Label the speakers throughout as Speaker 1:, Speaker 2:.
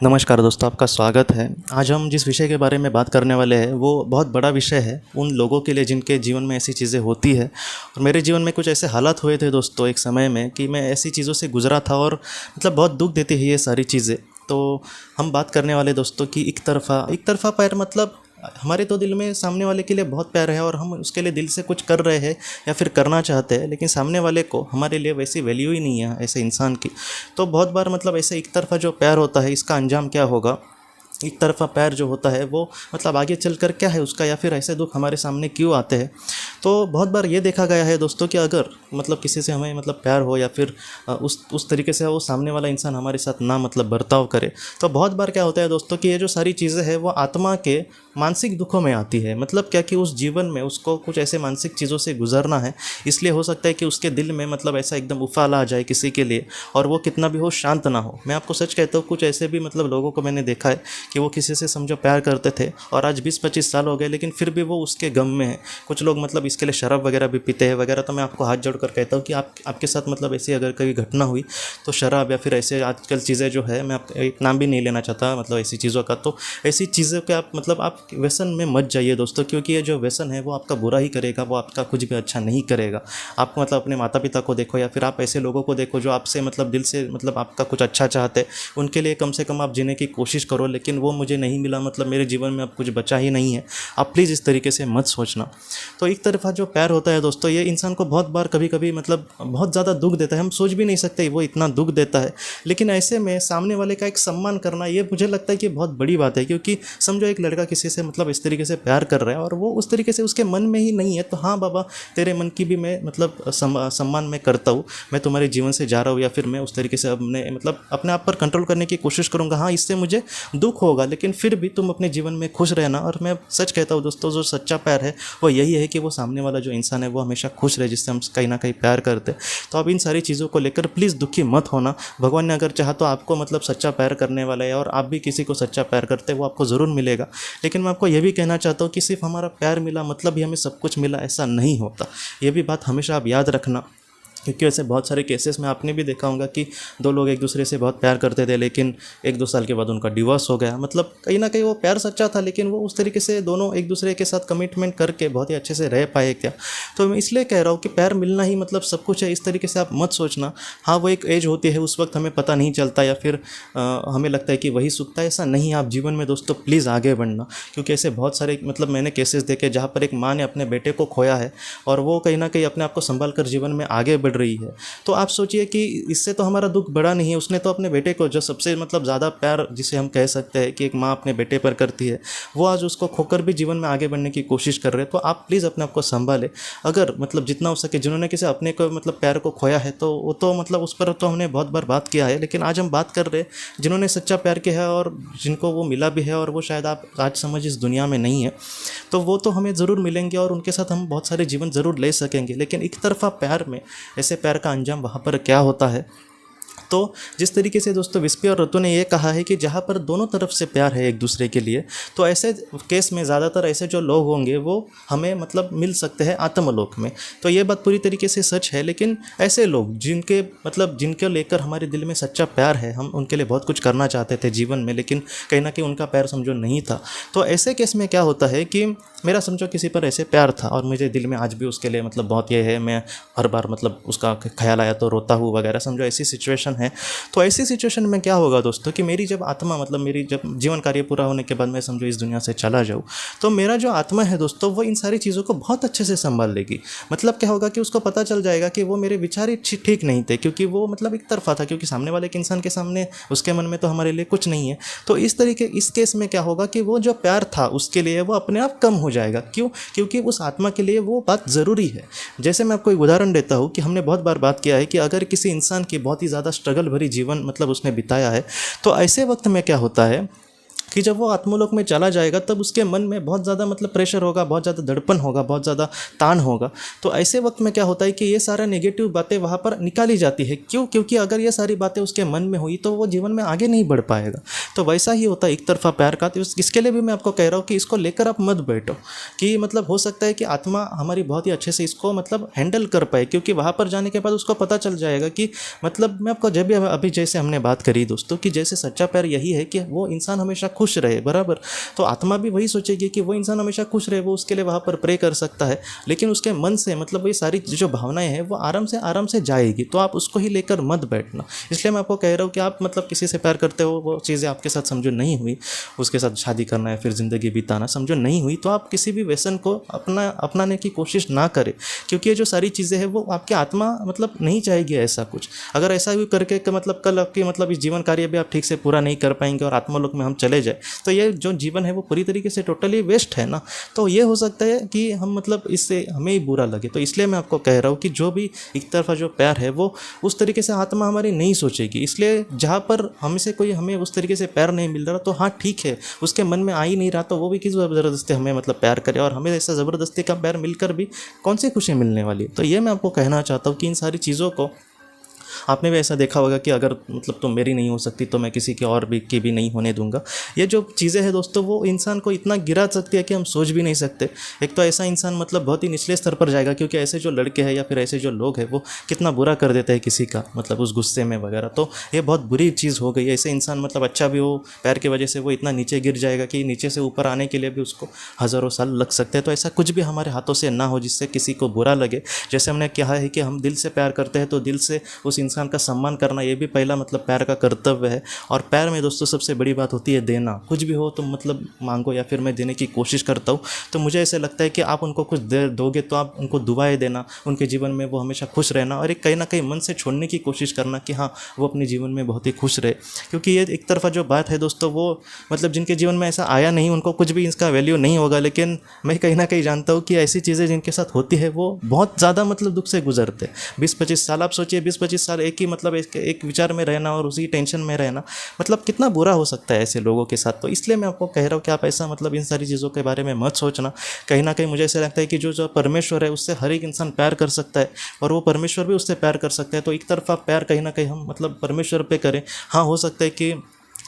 Speaker 1: नमस्कार दोस्तों, आपका स्वागत है। आज हम जिस विषय के बारे में बात करने वाले हैं वो बहुत बड़ा विषय है उन लोगों के लिए जिनके जीवन में ऐसी चीज़ें होती है। और मेरे जीवन में कुछ ऐसे हालात हुए थे दोस्तों एक समय में कि मैं ऐसी चीज़ों से गुज़रा था और बहुत दुःख देती है ये सारी चीज़ें। तो हम बात करने वाले दोस्तों की एक तरफ़ा प्यार हमारे तो दिल में सामने वाले के लिए बहुत प्यार है और हम उसके लिए दिल से कुछ कर रहे हैं या फिर करना चाहते हैं, लेकिन सामने वाले को हमारे लिए वैसी वैल्यू ही नहीं है ऐसे इंसान की। तो बहुत बार ऐसे एक तरफ़ा जो प्यार होता है इसका अंजाम क्या होगा, एक तरफ़ा प्यार जो होता है वो आगे चलकर क्या है उसका, या फिर ऐसे दुख हमारे सामने क्यों आते हैं। तो बहुत बार ये देखा गया है दोस्तों कि अगर किसी से हमें प्यार हो या फिर उस तरीके से वो सामने वाला इंसान हमारे साथ ना बर्ताव करे, तो बहुत बार क्या होता है दोस्तों कि ये जो सारी चीज़ें हैं वो आत्मा के मानसिक दुखों में आती है। क्या कि उस जीवन में उसको कुछ ऐसे मानसिक चीज़ों से गुजरना है, इसलिए हो सकता है कि उसके दिल में ऐसा एकदम उफाल आ जाए किसी के लिए और वो कितना भी हो शांत ना हो। मैं आपको सच कहता हूँ, कुछ ऐसे भी लोगों को मैंने देखा है कि वो किसी से समझो प्यार करते थे और आज 20-25 साल हो गए, लेकिन फिर भी वो उसके गम में है। कुछ लोग इसके लिए शराब वगैरह भी पीते हैं वगैरह। तो मैं आपको हाथ जोड़कर कहता हूँ कि आपके साथ ऐसी अगर कभी घटना हुई तो शराब या फिर ऐसे आजकल चीज़ें जो है, मैं आप एक नाम भी नहीं लेना चाहता ऐसी चीज़ों का, तो ऐसी चीज़ों के आप व्यसन में मत जाइए दोस्तों, क्योंकि ये जो व्यसन है वो आपका बुरा ही करेगा, वो आपका कुछ भी अच्छा नहीं करेगा। आप अपने माता पिता को देखो या फिर आप ऐसे लोगों को देखो जो आपसे दिल से आपका कुछ अच्छा चाहते हैं, उनके लिए कम से कम आप जीने की कोशिश करो। लेकिन वो मुझे नहीं मिला, मेरे जीवन में अब कुछ बचा ही नहीं है, आप प्लीज़ इस तरीके से मत सोचना। तो एक तरफा जो प्यार होता है दोस्तों, ये इंसान को बहुत बार कभी कभी बहुत ज़्यादा दुख देता है। हम सोच भी नहीं सकते वो इतना दुख देता है, लेकिन ऐसे में सामने वाले का एक सम्मान करना, ये मुझे लगता है कि बहुत बड़ी बात है। क्योंकि समझो एक लड़का किसी से इस तरीके से प्यार कर रहा है और वो उस तरीके से उसके मन में ही नहीं है, तो हाँ बाबा, तेरे मन की भी मैं सम्मान मैं करता हूँ, मैं तुम्हारे जीवन से जा रहा हूँ, या फिर मैं उस तरीके से अपने आप पर कंट्रोल करने की कोशिश करूँगा। हाँ, इससे मुझे दुख होगा, लेकिन फिर भी तुम अपने जीवन में खुश रहना। और मैं सच कहता हूँ दोस्तों, जो सच्चा प्यार है वो यही है कि वो सामने वाला जो इंसान है वो हमेशा खुश रहे, जिससे हम कहीं ना कहीं प्यार करते हैं। तो अब इन सारी चीज़ों को लेकर प्लीज़ दुखी मत होना। भगवान ने अगर चाहा तो आपको सच्चा प्यार करने वाला है, और आप भी किसी को सच्चा प्यार करते हैं वो आपको ज़रूर मिलेगा। लेकिन मैं आपको ये भी कहना चाहता हूँ कि सिर्फ हमारा प्यार मिला ही हमें सब कुछ मिला, ऐसा नहीं होता। ये भी बात हमेशा आप याद रखना, क्योंकि ऐसे बहुत सारे केसेस में आपने भी देखा होगा कि दो लोग एक दूसरे से बहुत प्यार करते थे, लेकिन 1-2 साल के बाद उनका डिवोर्स हो गया। कहीं ना कहीं वो प्यार सच्चा था, लेकिन वो उस तरीके से दोनों एक दूसरे के साथ कमिटमेंट करके बहुत ही अच्छे से रह पाए क्या। तो मैं इसलिए कह रहा हूँ कि प्यार मिलना ही सब कुछ है, इस तरीके से आप मत सोचना। हाँ, वो एक एज होती है, उस वक्त हमें पता नहीं चलता या फिर हमें लगता है कि वही सुखता है, ऐसा नहीं है। आप जीवन में दोस्तों प्लीज़ आगे बढ़ना, क्योंकि ऐसे बहुत सारे मैंने केसेस देखे जहाँ पर एक माँ ने अपने बेटे को खोया है और वो कहीं ना कहीं अपने आप को संभाल कर जीवन में आगे बढ़ रही है। तो आप सोचिए कि इससे तो हमारा दुख बड़ा नहीं है, उसने तो अपने बेटे को, जो सबसे ज़्यादा प्यार जिसे हम कह सकते हैं कि एक माँ अपने बेटे पर करती है, वो आज उसको खोकर भी जीवन में आगे बढ़ने की कोशिश कर रहे हैं। तो आप प्लीज़ अपने आप को संभालें। अगर जितना हो सके, जिन्होंने किसी अपने को प्यार को खोया है तो वो तो उस पर तो हमने बहुत बार बात किया है, लेकिन आज हम बात कर रहे हैं जिन्होंने सच्चा प्यार किया है और जिनको वो मिला भी है, और वो शायद आप आज समझ इस दुनिया में नहीं है, तो वो तो हमें ज़रूर मिलेंगे और उनके साथ हम बहुत सारे जीवन ज़रूर ले सकेंगे। लेकिन एक तरफा प्यार में ऐसे प्यार का अंजाम वहाँ पर क्या होता है। तो जिस तरीके से दोस्तों विस्पी और ऋतु ने ये कहा है कि जहाँ पर दोनों तरफ से प्यार है एक दूसरे के लिए, तो ऐसे केस में ज़्यादातर ऐसे जो लोग होंगे वो हमें मिल सकते हैं आत्मलोक में। तो ये बात पूरी तरीके से सच है। लेकिन ऐसे लोग जिनके जिनके लेकर हमारे दिल में सच्चा प्यार है, हम उनके लिए बहुत कुछ करना चाहते थे जीवन में, लेकिन कहीं ना कहीं उनका प्यार समझो नहीं था। तो ऐसे केस में क्या होता है कि मेरा समझो किसी पर ऐसे प्यार था और मुझे दिल में आज भी उसके लिए बहुत ये है, मैं हर बार उसका ख्याल आया तो रोता हूँ वगैरह, समझो ऐसी सिचुएशन है। तो ऐसी सिचुएशन में क्या होगा दोस्तों कि मेरी जब आत्मा मेरी जब जीवन कार्य पूरा होने के बाद मैं समझो इस दुनिया से चला जाऊँ, तो मेरा जो आत्मा है दोस्तों वो इन सारी चीज़ों को बहुत अच्छे से संभाल लेगी। क्या होगा कि उसको पता चल जाएगा कि वो मेरे विचार ही ठीक नहीं थे, क्योंकि वो एक तरफा था, क्योंकि सामने वाले के इंसान के सामने उसके मन में तो हमारे लिए कुछ नहीं है। तो इस केस में क्या होगा कि वो जो प्यार था उसके लिए वो अपने आप कम हो जाएगा। क्यों? क्योंकि उस आत्मा के लिए वो बात ज़रूरी है। जैसे मैं आपको एक उदाहरण देता हूँ कि हमने बहुत बार बात किया है कि अगर किसी इंसान की बहुत ही ज़्यादा स्ट्रगल भरी जीवन उसने बिताया है, तो ऐसे वक्त में क्या होता है कि जब वो आत्मलोक में चला जाएगा तब उसके मन में बहुत ज़्यादा मतलब प्रेशर होगा, बहुत ज़्यादा दड़पन होगा, बहुत ज़्यादा तान होगा। तो ऐसे वक्त में क्या होता है कि ये सारा नेगेटिव बातें वहाँ पर निकाली जाती है। क्यों? क्योंकि अगर ये सारी बातें उसके मन में हुई तो वो जीवन में आगे नहीं बढ़ पाएगा। तो वैसा ही होता है एक तरफा प्यार का। तो इसके लिए भी मैं आपको कह रहा हूँ कि इसको लेकर आप मत बैठो, कि मतलब हो सकता है कि आत्मा हमारी बहुत ही अच्छे से इसको मतलब हैंडल कर पाए, क्योंकि वहाँ पर जाने के बाद उसको पता चल जाएगा कि मतलब मैं आपको जब भी अभी जैसे हमने बात करी दोस्तों कि जैसे सच्चा प्यार यही है कि वो इंसान हमेशा खुश रहे, बराबर। तो आत्मा भी वही सोचेगी कि वो इंसान हमेशा खुश रहे, वो उसके लिए वहाँ पर प्रे कर सकता है, लेकिन उसके मन से मतलब वही सारी जो भावनाएं हैं वो आराम से जाएगी। तो आप उसको ही लेकर मत बैठना। इसलिए मैं आपको कह रहा हूँ कि आप मतलब किसी से प्यार करते हो, वो चीज़ें आपके साथ समझो नहीं हुई, उसके साथ शादी करना है फिर ज़िंदगी बिताना समझो नहीं हुई, तो आप किसी भी व्यसन को अपनाने की कोशिश ना करें, क्योंकि ये जो सारी चीज़ें हैं वो आपकी आत्मा मतलब नहीं चाहेगी ऐसा कुछ। अगर ऐसा भी करके कि मतलब कल आपकी मतलब इस जीवन कार्य भी आप ठीक से पूरा नहीं कर पाएंगे और आत्मलोक में हम चले जाए, तो ये जो जीवन है वो पूरी तरीके से टोटली वेस्ट है ना। तो ये हो सकता है कि हम मतलब इससे हमें ही बुरा लगे। तो इसलिए मैं आपको कह रहा हूँ कि जो भी एक तरफा जो प्यार है वो उस तरीके से आत्मा हमारी नहीं सोचेगी। इसलिए जहाँ पर हमसे कोई हमें उस तरीके से प्यार नहीं मिल रहा तो हाँ ठीक है, उसके मन में आ ही नहीं रहा तो वो भी किस ज़बरदस्ती हमें मतलब प्यार करे, और हमें ऐसा ज़बरदस्ती का प्यार मिलकर भी कौन सी खुशी मिलने वाली है। तो ये मैं आपको कहना चाहता हूँ कि इन सारी चीज़ों को आपने भी ऐसा देखा होगा कि अगर मतलब तुम मेरी नहीं हो सकती तो मैं किसी के और भी की भी नहीं होने दूंगा। ये जो चीज़ें हैं दोस्तों वो इंसान को इतना गिरा सकती है कि हम सोच भी नहीं सकते। एक तो ऐसा इंसान मतलब बहुत ही निचले स्तर पर जाएगा, क्योंकि ऐसे जो लड़के हैं या फिर ऐसे जो लोग हैं वो कितना बुरा कर देते हैं किसी का मतलब उस गुस्से में वगैरह। तो ये बहुत बुरी चीज़ हो गई है। ऐसे इंसान मतलब अच्छा भी हो, प्यार की वजह से वो इतना नीचे गिर जाएगा कि नीचे से ऊपर आने के लिए भी उसको हज़ारों साल लग सकते हैं। तो ऐसा कुछ भी हमारे हाथों से ना हो जिससे किसी को बुरा लगे। जैसे हमने कहा है कि हम दिल से प्यार करते हैं तो दिल से उस इंसान का सम्मान करना ये भी पहला मतलब प्यार का कर्तव्य है। और प्यार में दोस्तों सबसे बड़ी बात होती है देना। कुछ भी हो तो मतलब मांगो, या फिर मैं देने की कोशिश करता हूँ। तो मुझे ऐसे लगता है कि आप उनको कुछ दे दोगे तो आप उनको दुआएं देना, उनके जीवन में वो हमेशा खुश रहना, और एक कहीं ना कहीं मन से छोड़ने की कोशिश करना कि हाँ वो अपने जीवन में बहुत ही खुश रहे। क्योंकि ये एक तरफा जो बात है दोस्तों वो मतलब जिनके जीवन में ऐसा आया नहीं उनको कुछ भी इसका वैल्यू नहीं होगा, लेकिन मैं कहीं ना कहीं जानता हूँ कि ऐसी चीज़ें जिनके साथ होती है वो बहुत ज़्यादा मतलब दुख से गुजरते। 20-25 साल आप सोचिए, 20-25 साल एक ही मतलब एक विचार में रहना और उसी टेंशन में रहना, मतलब कितना बुरा हो सकता है ऐसे लोगों के साथ। तो इसलिए मैं आपको कह रहा हूँ कि आप ऐसा मतलब इन सारी चीज़ों के बारे में मत सोचना। कहीं ना कहीं मुझे ऐसा लगता है कि जो परमेश्वर है उससे हर एक इंसान प्यार कर सकता है और वो परमेश्वर भी उससे प्यार कर सकता है। तो एक तरफा प्यार कहीं ना कहीं हम मतलब परमेश्वर पे करें। हाँ हो सकता है कि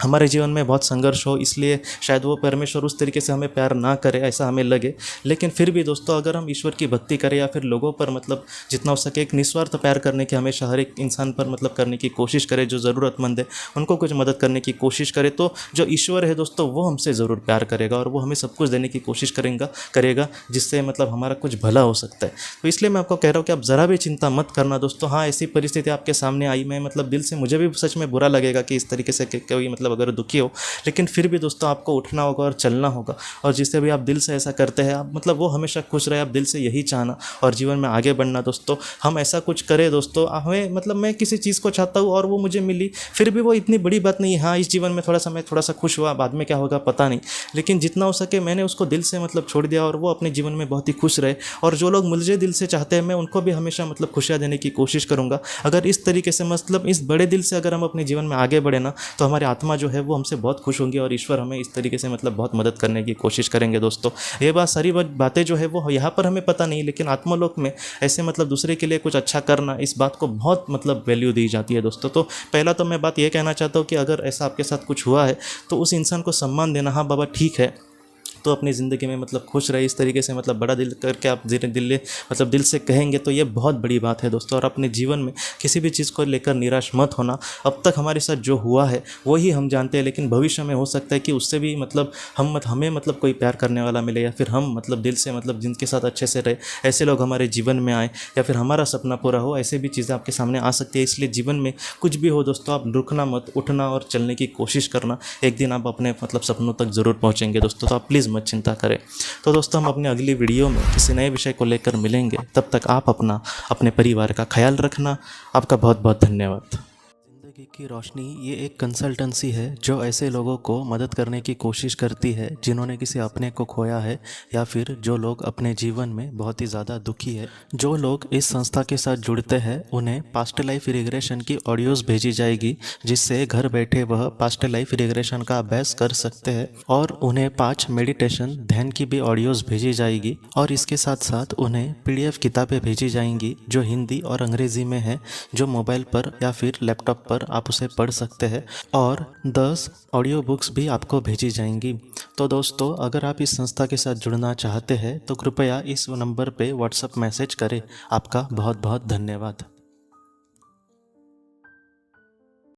Speaker 1: हमारे जीवन में बहुत संघर्ष हो, इसलिए शायद वो परमेश्वर उस तरीके से हमें प्यार ना करे ऐसा हमें लगे, लेकिन फिर भी दोस्तों अगर हम ईश्वर की भक्ति करें या फिर लोगों पर मतलब जितना हो सके एक निस्वार्थ प्यार करने की हमेशा हर एक इंसान पर मतलब करने की कोशिश करें, जो ज़रूरतमंद है उनको कुछ मदद करने की कोशिश करें, तो जो ईश्वर है दोस्तों वो हमसे ज़रूर प्यार करेगा और वो हमें सब कुछ देने की कोशिश करेगा जिससे मतलब हमारा कुछ भला हो सकता है। तो इसलिए मैं आपको कह रहा हूँ कि आप ज़रा भी चिंता मत करना दोस्तों। हाँ ऐसी परिस्थिति आपके सामने आई, मैं मतलब दिल से मुझे भी सच में बुरा लगेगा कि इस तरीके से कोई मतलब अगर दुखी हो, लेकिन फिर भी दोस्तों आपको उठना होगा और चलना होगा। और जिससे भी आप दिल से ऐसा करते हैं आप मतलब वो हमेशा खुश रहे, आप दिल से यही चाहना और जीवन में आगे बढ़ना दोस्तों। हम ऐसा कुछ करें दोस्तों, हमें मतलब मैं किसी चीज़ को चाहता हूँ और वो मुझे मिली, फिर भी वो इतनी बड़ी बात नहीं है। हाँ इस जीवन में मैं थोड़ा सा खुश हुआ, बाद में क्या होगा पता नहीं, लेकिन जितना हो सके मैंने उसको दिल से मतलब छोड़ दिया और वो अपने जीवन में बहुत ही खुश रहे। और जो लोग मुझे दिल से चाहते हैं मैं उनको भी हमेशा मतलब खुशियाँ देने की कोशिश करूँगा। अगर इस तरीके से मतलब इस बड़े दिल से अगर हम अपने जीवन में आगे बढ़े ना, तो हमारी आत्मा जो है वो हमसे बहुत खुश होंगी और ईश्वर हमें इस तरीके से मतलब बहुत मदद करने की कोशिश करेंगे दोस्तों। ये बात सारी बातें जो है वो यहाँ पर हमें पता नहीं, लेकिन आत्मलोक में ऐसे मतलब दूसरे के लिए कुछ अच्छा करना, इस बात को बहुत मतलब वैल्यू दी जाती है दोस्तों। तो पहला तो मैं बात ये कहना चाहता हूँ कि अगर ऐसा आपके साथ कुछ हुआ है तो उस इंसान को सम्मान देना। हाँ बाबा ठीक है, तो अपनी ज़िंदगी में मतलब खुश रहे, इस तरीके से मतलब बड़ा दिल करके आप दिल से कहेंगे तो ये बहुत बड़ी बात है दोस्तों। और अपने जीवन में किसी भी चीज़ को लेकर निराश मत होना। अब तक हमारे साथ जो हुआ है वो ही हम जानते हैं, लेकिन भविष्य में हो सकता है कि उससे भी मतलब हमें मतलब कोई प्यार करने वाला मिले, या फिर हम मतलब दिल से मतलब जिनके साथ अच्छे से रहे ऐसे लोग हमारे जीवन में आए, या फिर हमारा सपना पूरा हो, ऐसे भी चीज़ें आपके सामने आ सकती है। इसलिए जीवन में कुछ भी हो दोस्तों आप रुकना मत, उठना और चलने की कोशिश करना। एक दिन आप अपने मतलब सपनों तक ज़रूर पहुँचेंगे दोस्तों। तो आप प्लीज़ मत चिंता करें। तो दोस्तों हम अपनी अगली वीडियो में किसी नए विषय को लेकर मिलेंगे। तब तक आप अपने परिवार का ख्याल रखना। आपका बहुत बहुत धन्यवाद। ज़िंदगी की रोशनी ये एक कंसल्टेंसी है जो ऐसे लोगों को मदद करने की कोशिश करती है जिन्होंने किसी अपने को खोया है या फिर जो लोग अपने जीवन में बहुत ही ज़्यादा दुखी है। जो लोग इस संस्था के साथ जुड़ते हैं उन्हें पास्ट लाइफ रिग्रेशन की ऑडियोज़ भेजी जाएगी, जिससे घर बैठे वह पास्ट लाइफ रिग्रेशन का अभ्यास कर सकते हैं। और उन्हें 5 मेडिटेशन ध्यान की भी ऑडियोज़ भेजी जाएगी और इसके साथ साथ उन्हें PDF किताबें भेजी जाएंगी जो हिंदी और अंग्रेज़ी में है, जो मोबाइल पर या फिर लैपटॉप पर आप उसे पढ़ सकते हैं। और 10 ऑडियो बुक्स भी आपको भेजी जाएंगी। तो दोस्तों, अगर आप इस संस्था के साथ जुड़ना चाहते हैं तो कृपया इस नंबर पे व्हाट्सएप मैसेज करें। आपका बहुत बहुत धन्यवाद।